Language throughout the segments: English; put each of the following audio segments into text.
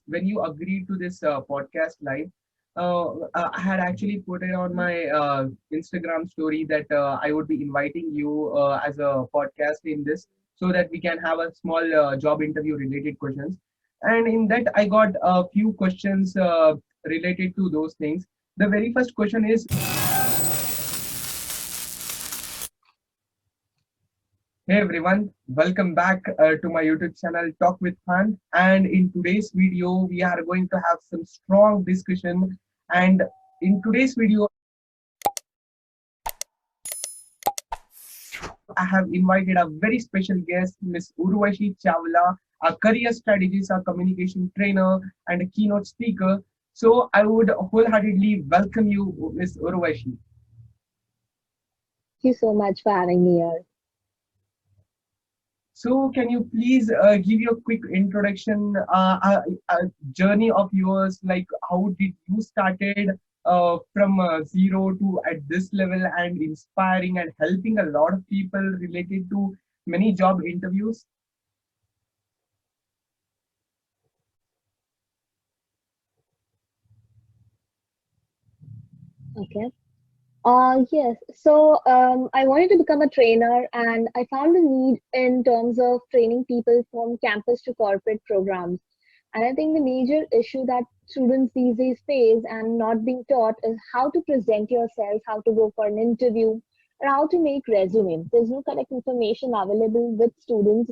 when you agreed to this podcast live, I had actually put it on my Instagram story that I would be inviting you as a podcast in this, so that we can have a small job interview related questions. And in that, I got a few questions related to those things. The very first question is, hey everyone, welcome back to my YouTube channel Talk with Khan. And in today's video, we are going to have some strong discussion. And in today's video, I have invited a very special guest, Miss Urvashi Chawla, a career strategist, a communication trainer, and a keynote speaker. So I would wholeheartedly welcome you, Miss Urvashi. Thank you so much for having me here. So, can you please give you a quick introduction, a journey of yours, like how did you started from zero to at this level and inspiring and helping a lot of people related to many job interviews? Okay. Yes. I wanted to become a trainer, and I found a need in terms of training people from campus to corporate programs. And I think the major issue that students these days face and not being taught is how to present yourself, how to go for an interview, or how to make resume. There's no correct information available with students,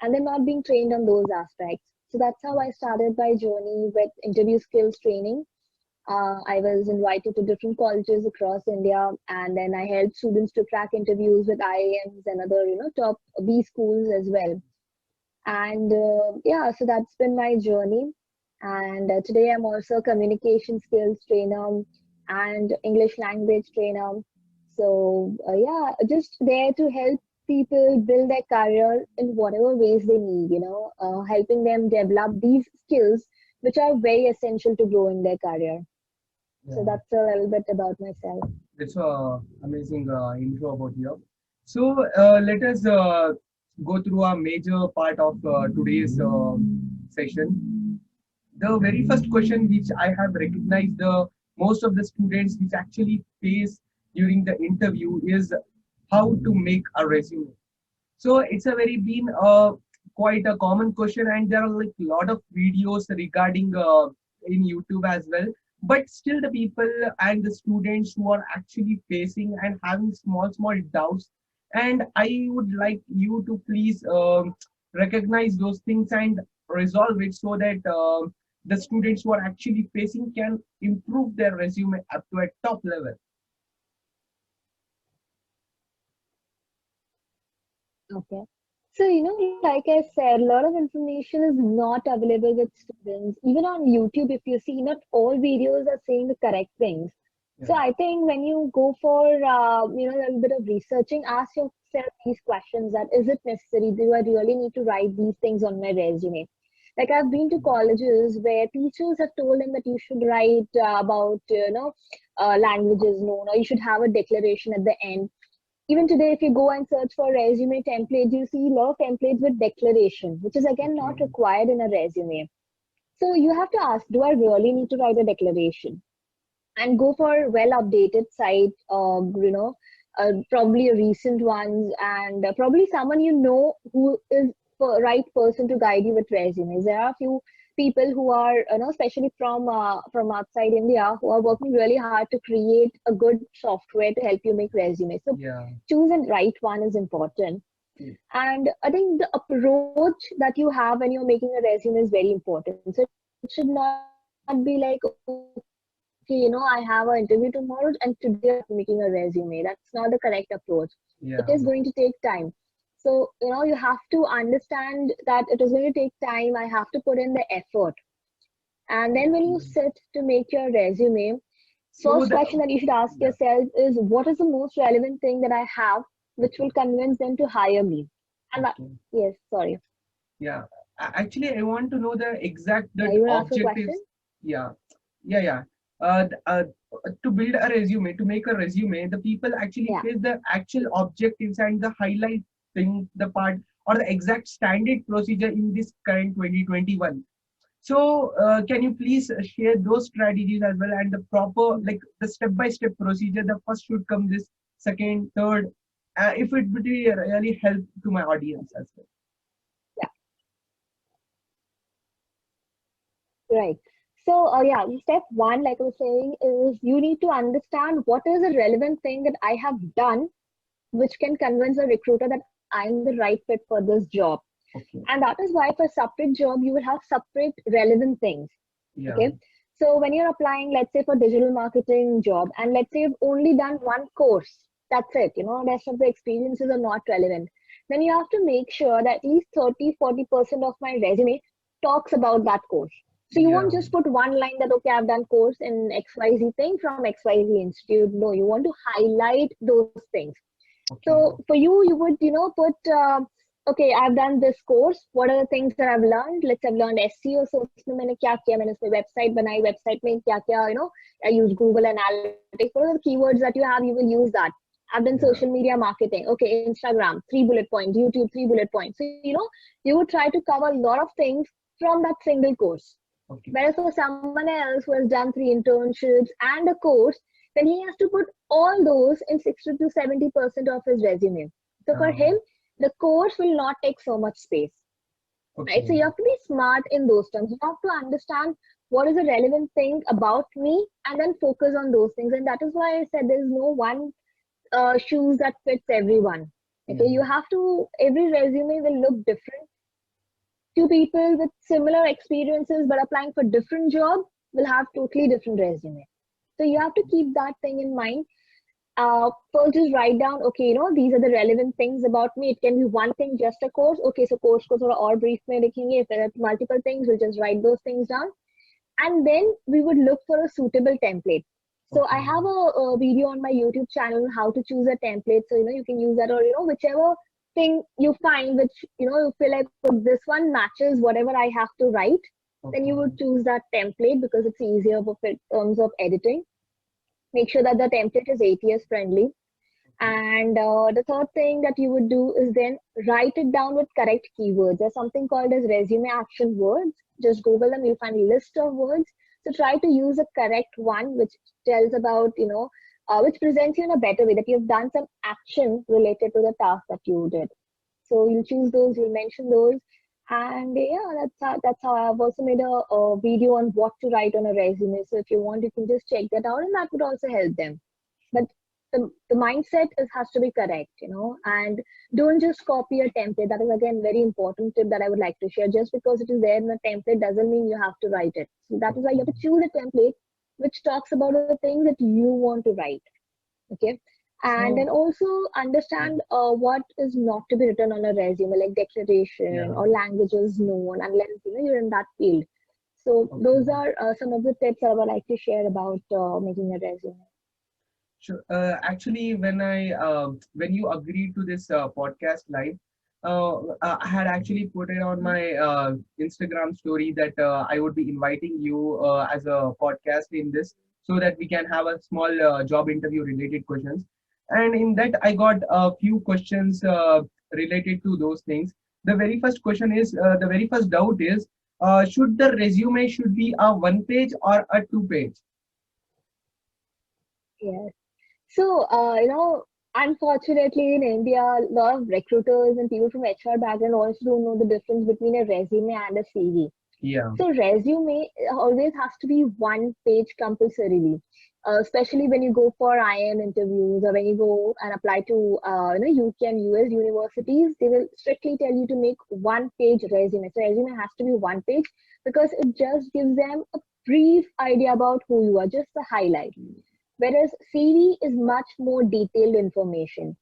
and they're not being trained on those aspects. So that's how I started my journey with interview skills training. I was invited to different colleges across India, and then I helped students to crack interviews with IIMs and other, top B schools as well. And yeah, so that's been my journey. And today I'm also a communication skills trainer and English language trainer. So yeah, just there to help people build their career in whatever ways they need, helping them develop these skills which are very essential to grow in their career. So Yeah, that's a little bit about myself. it's a amazing intro about you. So let us go through a major part of today's session. The very first question which I have recognized the most of the students which actually face during the interview is how to make a resume. So it's a very been quite a common question, and there are like a lot of videos regarding in YouTube as well. But still, the people and the students who are actually facing and having small doubts, and I would like you to please recognize those things and resolve it so that the students who are actually facing can improve their resume up to a top level. Okay. So, like I said, a lot of information is not available with students. Even on YouTube, if you see, not all videos are saying the correct things. So Yeah. I think when you go for, a little bit of researching, ask yourself these questions that is it necessary? Do I really need to write these things on my resume? Like I've been to colleges where teachers have told them that you should write about, languages known, or you should have a declaration at the end. Even today, if you go and search for resume templates, you see a lot of templates with declaration, which is again not Okay. required in a resume. So you have to ask, do I really need to write a declaration? And go for well updated site, probably a recent ones, and probably someone who is the right person to guide you with resumes. There are a few people who are, especially from outside India, who are working really hard to create a good software to help you make resumes. So Yeah. choose and right one is important. And I think the approach that you have when you're making a resume is very important. So it should not be like, okay, I have an interview tomorrow and today I'm making a resume. That's not the correct approach. It is going to take time. Yeah. So, you have to understand that it is going to take time. I have to put in the effort. And then when you sit to make your resume, first question that you So should the ask yourself yeah. is what is the most relevant thing that I have which will convince them to hire me? And that, Okay. yes, sorry. Yeah. Actually, I want to know the exact Yeah, that you want to ask a question? objectives. Yeah. Yeah. Uh, th- uh, to build a resume, to make a resume, the people actually Yeah. face the actual objectives and the highlight thing, the part or the exact standard procedure in this current 2021. So can you please share those strategies as well, and the proper, like the step-by-step procedure? The first should come this, second, third. If it would be really help to my audience as well. Right. So, yeah, step one, like I was saying, is you need to understand what is a relevant thing that I have done, which can convince a recruiter that I'm the right fit for this job. Okay. And that is why for separate job, you will have separate relevant things. Yeah. Okay. So when you're applying, let's say for digital marketing job, and let's say you've only done one course, that's it, rest of the experiences are not relevant. Then you have to make sure that at least 30-40% of my resume talks about that course. So you Yeah. won't just put one line that, okay, I've done course in XYZ thing from XYZ Institute. No, you want to highlight those things. Okay. So for you, you would, put, okay, I've done this course. What are the things that I've learned? Let's have learned SEO. So उसमें मैंने क्या किया? मैंने उसमें website बनाई. Website में क्या क्या, I use Google Analytics. What are the keywords that you have? You will use that. I've done Yeah. social media marketing. Okay, Instagram, 3 bullet points. YouTube, 3 bullet points. So, you would try to cover a lot of things from that single course. Okay. Whereas for someone else who has done 3 internships and a course, then he has to put all those in 60 to 70% of his resume. So for Um, him, the course will not take so much space, right? So okay. you have to be smart in those terms. You have to understand what is a relevant thing about me and then focus on those things. And that is why I said there's no one shoes that fits everyone. Yeah. Okay, you have to, every resume will look different. Two people with similar experiences but applying for different job will have totally different resume. So you have to keep that thing in mind. First just write down, okay, these are the relevant things about me. It can be one thing, just a course. Okay, so course को थोड़ा और brief में लिखेंगे. If there are multiple things, we'll just write those things down. And then we would look for a suitable template. So I Okay. have a video on my YouTube channel how to choose a template. So you can use that, or whichever thing you find which you feel like, oh, this one matches whatever I have to write. Then you Okay. would choose that template because it's easier in terms of editing. Make sure that the template is ATS friendly. Okay. And the third thing that you would do is then write it down with correct keywords. There's something called as resume action words. Just Google them, you'll find a list of words. So try to use a correct one which tells about, which presents you in a better way that you've done some action related to the task that you did. So you'll choose those, you'll mention those. And yeah, that's how I've also made a video on what to write on a resume. So if you want, you can just check that out and that would also help them. But the mindset has to be correct, and don't just copy a template. That is again very important tip that I would like to share. Just because it is there in a template doesn't mean you have to write it. So that is why you have to choose a template which talks about the things that you want to write. Okay. And So then also understand what is not to be written on a resume, like declaration yeah. or languages known, unless you're in that field. So those Okay. are some of the tips I would like to share about making a resume. Sure. Actually, when you agreed to this podcast live, I had actually put it on my Instagram story that I would be inviting you as a podcast in this, so that we can have a small job interview related questions. And in that, I got a few questions related to those things. The very first question is, the very first doubt is, should the resume should be a one page or a two page? Yes. So, unfortunately in India, a lot of recruiters and people from HR background also don't know the difference between a resume and a CV. Yeah. So resume always has to be one page compulsorily, especially when you go for IIM interviews or when you go and apply to UK and US universities. They will strictly tell you to make one page resume. So resume has to be one page because it just gives them a brief idea about who you are, just the highlight. Whereas CV is much more detailed information.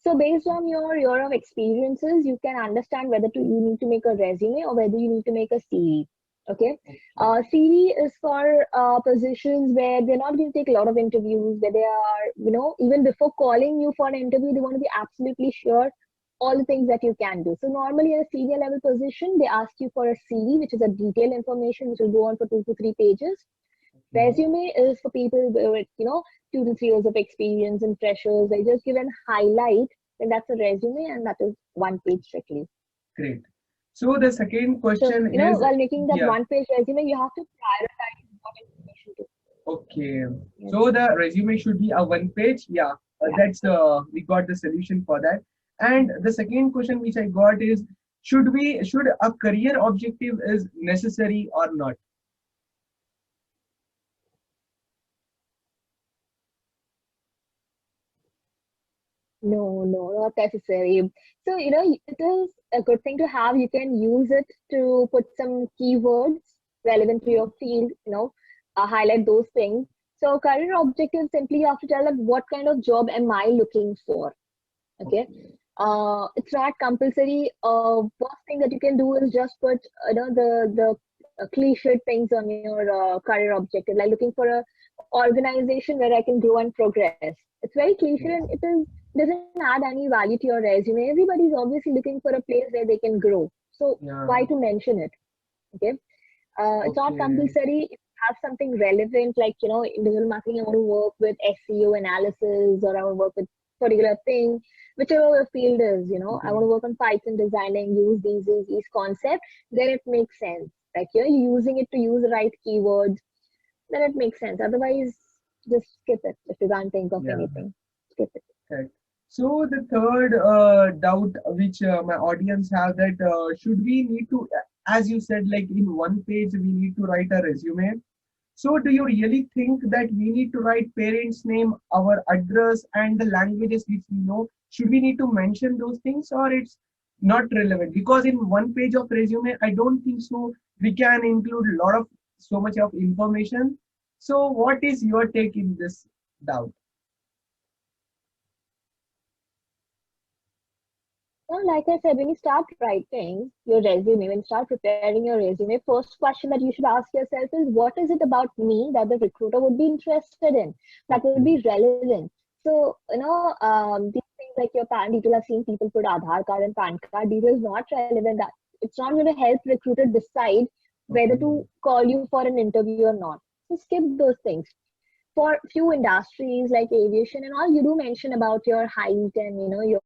So based on your year of experiences, you can understand whether you need to make a resume or whether you need to make a CV. Okay. Okay. CV is for positions where they're not going to take a lot of interviews, where they are, even before calling you for an interview, they want to be absolutely sure all the things that you can do. So normally in a senior level position, they ask you for a CV, which is a detailed information, which will go on for 2 to 3 pages. Okay. Resume is for people with, 2 to 3 years of experience and freshers. They just give an highlight, and that's a resume, and that is one page strictly. Great. So the second So, question you know, is, while making that yeah, one-page resume, you have to prioritize what information to. okay. Yes. So the resume should be a one page. Yeah, Yeah. that's we got the solution for that. And the second question which I got is, should a career objective is necessary or not? No, not necessary. So, you know, it is a good thing to have. You can use it to put some keywords relevant to your field, you know, highlight those things. So, career objective simply you have to tell them what kind of job am I looking for. Okay. Okay. It's not compulsory. First thing that you can do is just put, you know, the cliched things on your career objective, like looking for a organization where I can grow and progress. It's very cliche Okay. and doesn't add any value to your resume. Everybody's obviously looking for a place where they can grow. So Yeah. why to mention it? Okay. It's not Okay. compulsory. If you have something relevant, like, you know, in digital marketing, I want to work with SEO analysis, or I want to work with particular thing, whichever your field is, you know, I want to Great. work on Python designing, use these concepts, then it makes sense. Like, you know, you're using it to use the right keywords, then it makes sense. Otherwise, just skip it if you can't think of Yeah. anything. Skip it. Correct. So the third doubt which my audience have, that should we need to, as you said, like in one page we need to write a resume. So do you really think that we need to write parents' name, our address, and the languages which we know? Should we need to mention those things, or it's not relevant? Because in one page of resume, I don't think so. We can include a lot of so much of information. So what is your take in this doubt? Well, like I said, when you start writing your resume, when you start preparing your resume, first question that you should ask yourself is what is it about me that the recruiter would be interested in, that would Okay. be relevant. So, you know, these things like your PAN detail, I've seen people put Aadhaar card and PAN card details not relevant. That it's not going to help recruiter decide whether Okay. to call you for an interview or not. So skip those things. For few industries like aviation and all, you do mention about your height and, you know, your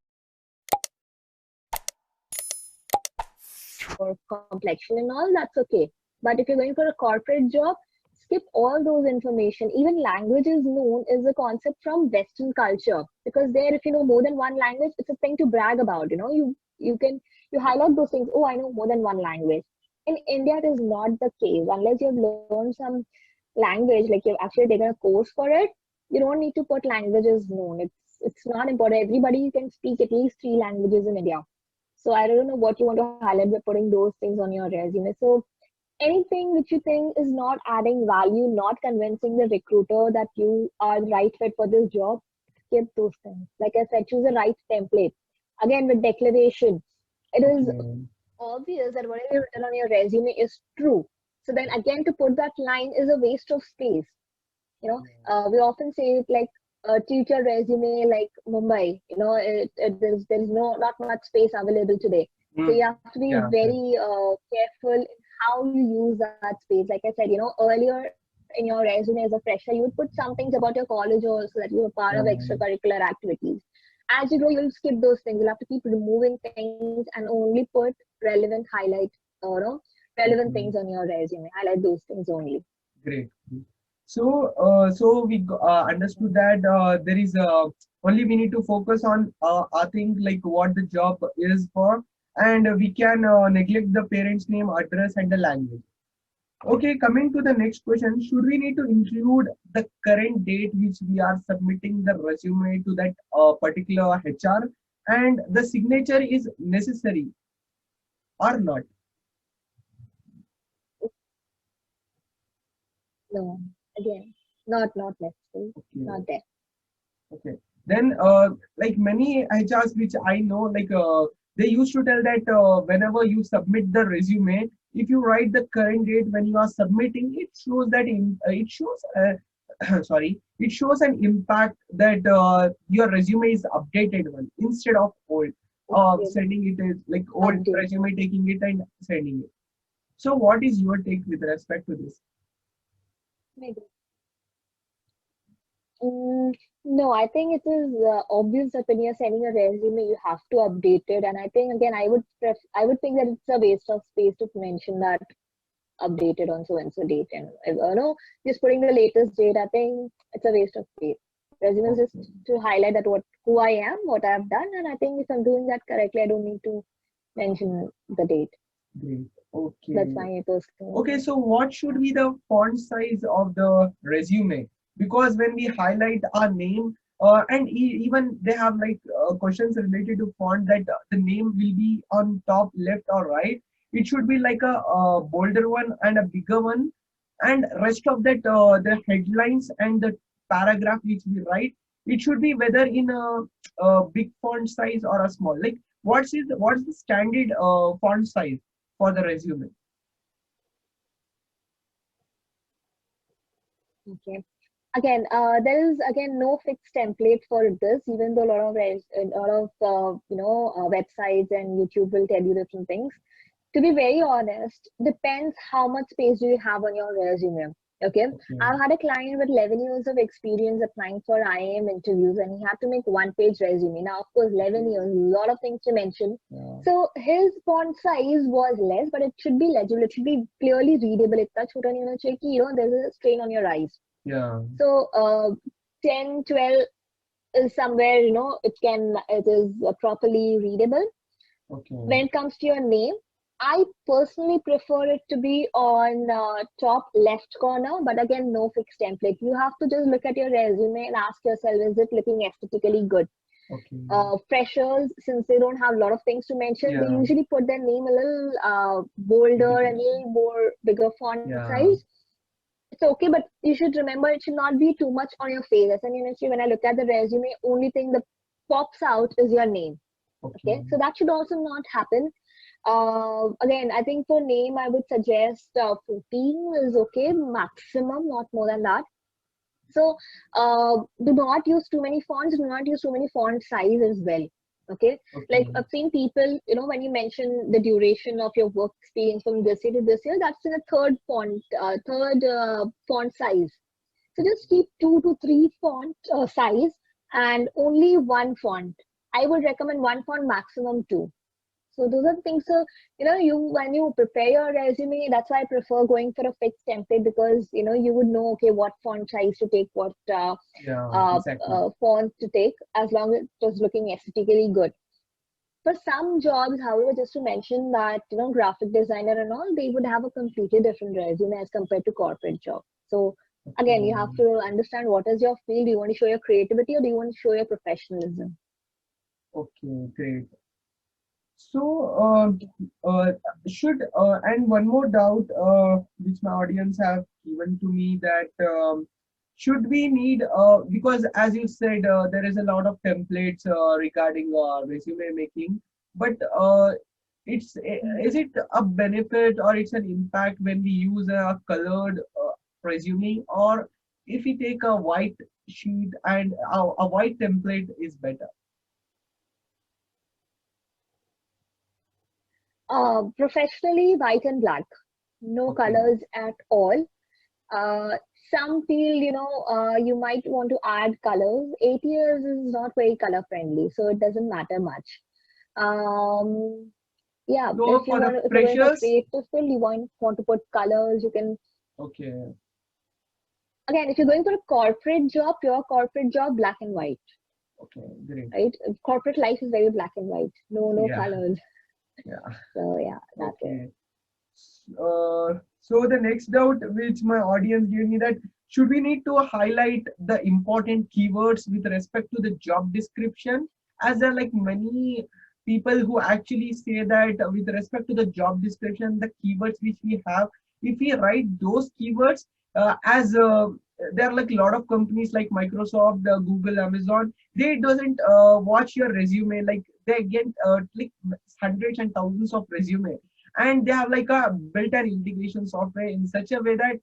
complexion and all, that's okay. But if you're going for a corporate job, skip all those information. Even languages known is a concept from Western culture, because there, if you know more than one language, it's a thing to brag about. You know, you highlight those things. Oh, I know more than one language. In India, it is not the case unless you have learned some language, like you've actually taken a course for it. You don't need to put languages known. It's not important. Everybody can speak at least three languages in India. So I don't know what you want to highlight by putting those things on your resume. So anything which you think is not adding value, not convincing the recruiter that you are the right fit for this job, skip those things. Like I said, choose the right template. Again, with declaration, it is Okay. obvious that whatever you've written on your resume is true. So then again, to put that line is a waste of space. You know, we often say it like treat your resume like Mumbai. You know, there's no not much space available today. So Mm. you have to be Yeah. Correct. very careful in how you use that space. Like I said, you know, earlier in your resume as a fresher, you would put some things about your college also, that you were part of Yeah. extracurricular activities. As you grow, you'll skip those things. You'll have to keep removing things and only put relevant highlight, no, relevant things Okay. on your resume. Highlight those things only. Great. So, understood that there is only we need to focus on I think like what the job is for, and we can neglect the parent's name, address, and the language. Okay, coming to the next question, should we need to include the current date which we are submitting the resume to that particular HR, and the signature is necessary or not? No, again, not necessary, Okay. not there. Okay. Then, like many HRs which I know, like they used to tell that whenever you submit the resume, if you write the current date when you are submitting, it shows that it shows sorry, it shows an impact that your resume is updated one instead of old. Updated, Sending it is like old updated. resume, taking it and sending it. So, what is your take with respect to this? Maybe. Mm, no, I think it is obvious that when you're sending a resume, you have to update it. And I think again, I would think that it's a waste of space to mention that updated on so and so date. And no, just putting the latest date, I think it's a waste of space. Resume is just Okay, to highlight that what who I am, what I've done, and I think if I'm doing that correctly, I don't need to mention the date. great. That's Okay. my personal Okay, opinion. so what should be the font size of the resume? Because when we highlight our name, and even they have like questions related to font that the name will be on top left or right. It should be like a, bolder one and a bigger one, and rest of that the headlines and the paragraph which we write, it should be whether in a big font size or a small. Like what's the standard font size for the resume? Okay. Again, there is again no fixed template for this, even though a lot of websites and YouTube will tell you different things. To be very honest, depends how much space do you have on your resume. Okay, Okay. I've had a client with 11 years of experience applying for IIM interviews, and he had to make one-page resume. Now, of course, 11 Okay. years, a lot of things to mention. Yeah. So his font size was less, but it should be legible. It should be clearly readable. Itna chota nahi hona chahiye ki, there's a strain on your eyes. Yeah. So 10, 12 is somewhere, it is properly readable. Okay. When it comes to your name, I personally prefer it to be on top left corner, but again, no fixed template. You have to just look at your resume and ask yourself, is it looking aesthetically good? Okay. Freshers, since they don't have a lot of things to mention, they Yeah. usually put their name a little bolder Bigger. and a little more bigger font Yeah. size. It's okay, but you should remember it should not be too much on your face. As an university, when I look at the resume, only thing that pops out is your name. Okay. Okay, so that should also not happen. Again, I think for name, I would suggest 14 is okay, maximum, not more than that. So do not use too many fonts, do not use too many font size as well. Okay, like Okay. I've seen people, when you mention the duration of your work experience from this year to this year, that's in a third font size. So just keep 2 to 3 font size and only one font. I would recommend one font, maximum two. So those are the things. So you when you prepare your resume, that's why I prefer going for a fixed template because you would know okay what font size to take, what Yeah. Exactly. font to take, as long as it was looking aesthetically good. For some jobs, however, just to mention that graphic designer and all, they would have a completely different resume as compared to corporate job. So again, you have Okay. to understand what is your field. Do you want to show your creativity or do you want to show your professionalism? Okay. Great. So, should and one more doubt, which my audience have given to me that should we need because as you said, there is a lot of templates regarding resume making, but is it a benefit or it's an impact when we use a colored resume, or if we take a white sheet and a white template is better? Professionally, white and black, no Okay. colors at all. Uh, some feel, you might want to add colors. 8 years is not very color friendly, so it doesn't matter much. Um, yeah, So for the if you're going for freshers, creative field, you want to put colors. You can okay, again, if you're going for a corporate job, pure corporate job, black and white, okay, great. right? Corporate life is very black and white, no Yeah, colors. yeah, So yeah, that's it. okay. So the next doubt which my audience gave me, that should we need to highlight the important keywords with respect to the job description, as there are like many people who actually say that with respect to the job description, the keywords which we have, if we write those keywords as there are like a lot of companies like Microsoft, Google, Amazon, they doesn't watch your resume, like they get like hundreds and thousands of resume, and they have like a built-in integration software in such a way that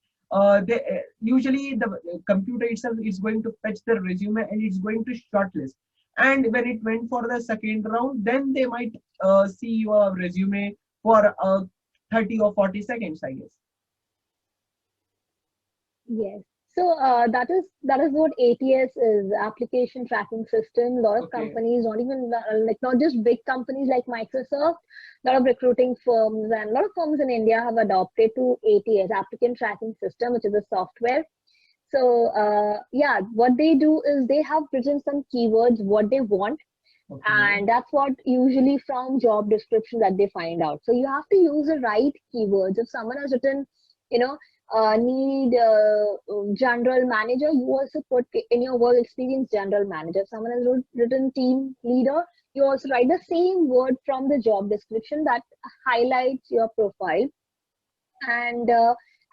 they usually the computer itself is going to fetch the resume and it's going to shortlist, and when it went for the second round, then they might see your resume for 30 or 40 seconds, I guess. Yes. So that is what ATS is, application tracking system. A lot of Okay. companies, not even like not just big companies like Microsoft, a lot of recruiting firms and a lot of firms in India have adopted to ATS, applicant tracking system, which is a software. So yeah, what they do is they have written some keywords what they want, Okay. and that's what usually from job description that they find out. So you have to use the right keywords. If someone has written, you know, need general manager, you also put in your work experience general manager. If someone has written team leader, you also write the same word from the job description that highlights your profile. And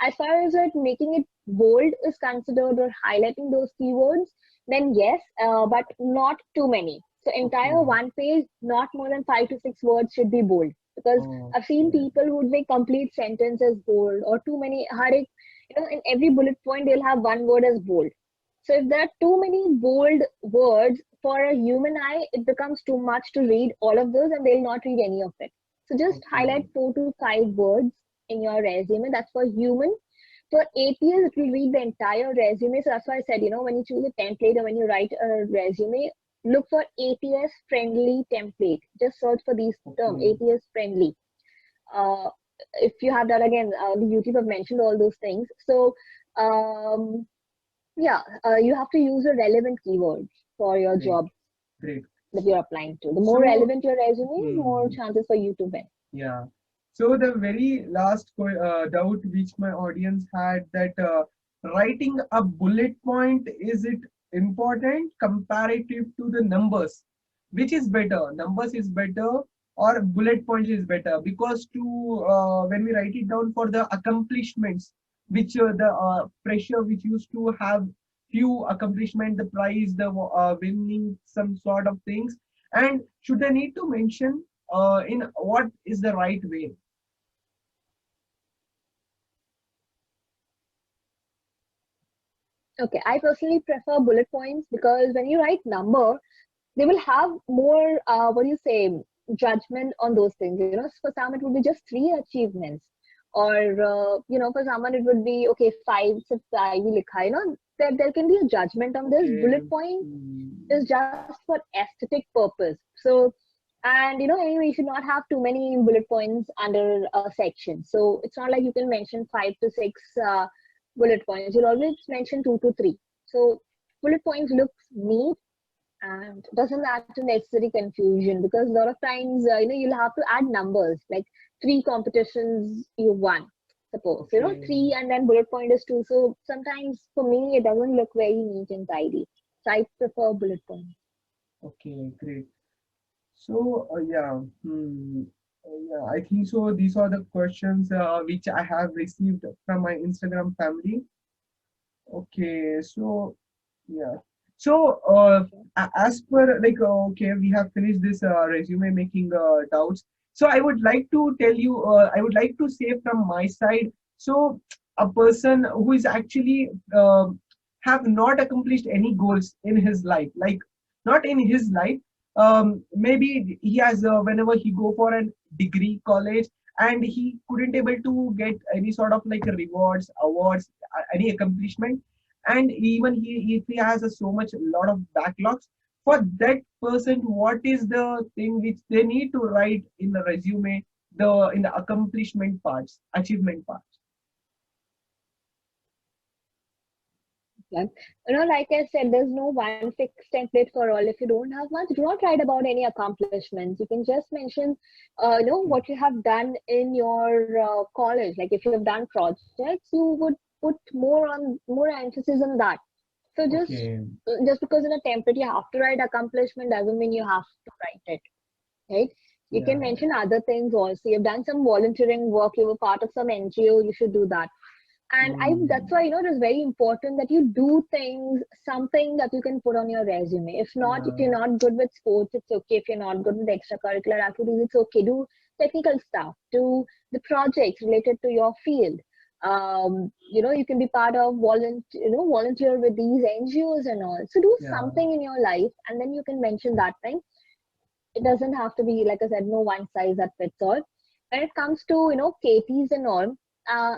as far as it making it bold is considered or highlighting those keywords, then yes, but not too many. So entire Okay. one page, not more than 5 to 6 words should be bold. Because I've seen Okay. people who would make complete sentences bold or too many. In every bullet point they'll have one word as bold. So if there are too many bold words for a human eye, it becomes too much to read all of those, and they'll not read any of it. So just Okay. highlight 4 to 5 words in your resume. That's for human. For ATS, it will read the entire resume. So that's why I said, when you choose a template or when you write a resume, look for ATS friendly template. Just search for these terms, Okay. ATS friendly. Uh, if you have that again, the YouTube have mentioned all those things. So um, yeah, you have to use a relevant keywords for your Great. job Great. that you're applying to. The more So, relevant your resume, more hmm, chances for you to win. yeah. So the very last doubt which my audience had, that writing a bullet point, is it important comparative to the numbers? Which is better? Numbers is better or bullet points is better? Because to when we write it down for the accomplishments, which the pressure which used to have few accomplishment, the prize, the winning, some sort of things, and should I need to mention in what is the right way? Okay, I personally prefer bullet points because when you write number, they will have more, what do you say, judgment on those things. For some it would be just 3 achievements, or for someone it would be okay, 5 se 5 ही लिखा है, there can be a judgment on this. Okay. Bullet point Hmm. is just for aesthetic purpose. So, and anyway, you should not have too many bullet points under a section. So it's not like you can mention 5 to 6 bullet points. You'll always mention 2 to 3. So bullet points looks neat and doesn't add to necessary confusion, because a lot of times you'll have to add numbers like 3 competitions you won, suppose, Okay. 3 and then bullet point is 2. So sometimes for me it doesn't look very neat and tidy, so I prefer bullet points. Okay. Great. So yeah. Yeah, I think so. These are the questions which I have received from my Instagram family. Okay. So yeah. So as per like okay, we have finished this resume making doubts. So I would like to tell you, I would like to say from my side. So a person who is actually have not accomplished any goals in his life, like not in his life. Maybe he has whenever he go for an degree college and he couldn't able to get any sort of like rewards, awards, any accomplishment, and even if he has a so much lot of backlogs, for that person what is the thing which they need to write in the resume, the in the accomplishment parts, achievement parts? Like, like I said, there's no one fixed template for all. If you don't have much, do not write about any accomplishments. You can just mention, Okay. what you have done in your college. Like if you have done projects, you would put more emphasis on that. So Okay. just because in a template you have to write accomplishment doesn't mean you have to write it, right? You can Yeah. mention other things also. You've done some volunteering work, you were part of some NGO, you should do that. And that's why, Hmm. it is very important that you do things, something that you can put on your resume. If not, if Yeah. you're not good with sports, it's okay. If you're not good with extracurricular activities, it's okay. Do technical stuff, do the projects related to your field. You can be part of volunteer with these NGOs and all. So do Yeah. something in your life, and then you can mention that thing. It doesn't have to be, like I said, no one size that fits all. When it comes to KTs and all,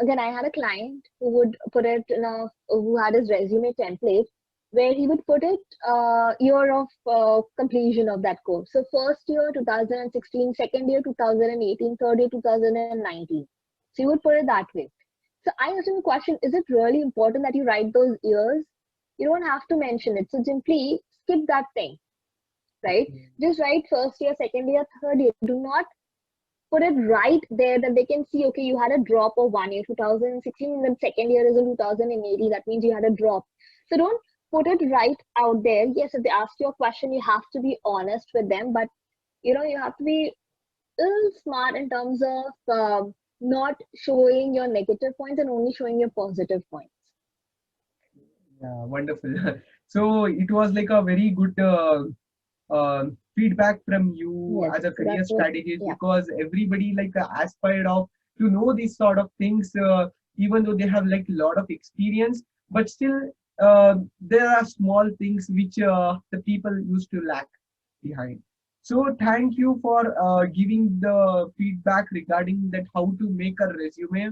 again, I had a client who would put it in a, who had his resume template where he would put it year of completion of that course. So first year 2016, second year 2018, third year 2019. So you would put it that way. So I asked him a question: is it really important that you write those years? You don't have to mention it. So simply skip that thing, right? Just write first year, second year, third year. Do not put it right there that they can see, okay, you had a drop of 1 year, 2016, and then second year is in 2018. That means you had a drop. So don't put it right out there. Yes, if they ask you a question, you have to be honest with them, but you know, you have to be a little smart in terms of not showing your negative points and only showing your positive points. Yeah, wonderful. So it was like a very good feedback from you Yes, as a so that career was, strategist, yeah. because everybody like aspired of to know these sort of things, even though they have like a lot of experience, but still there are small things which the people used to lack behind. So thank you for giving the feedback regarding that how to make a resume.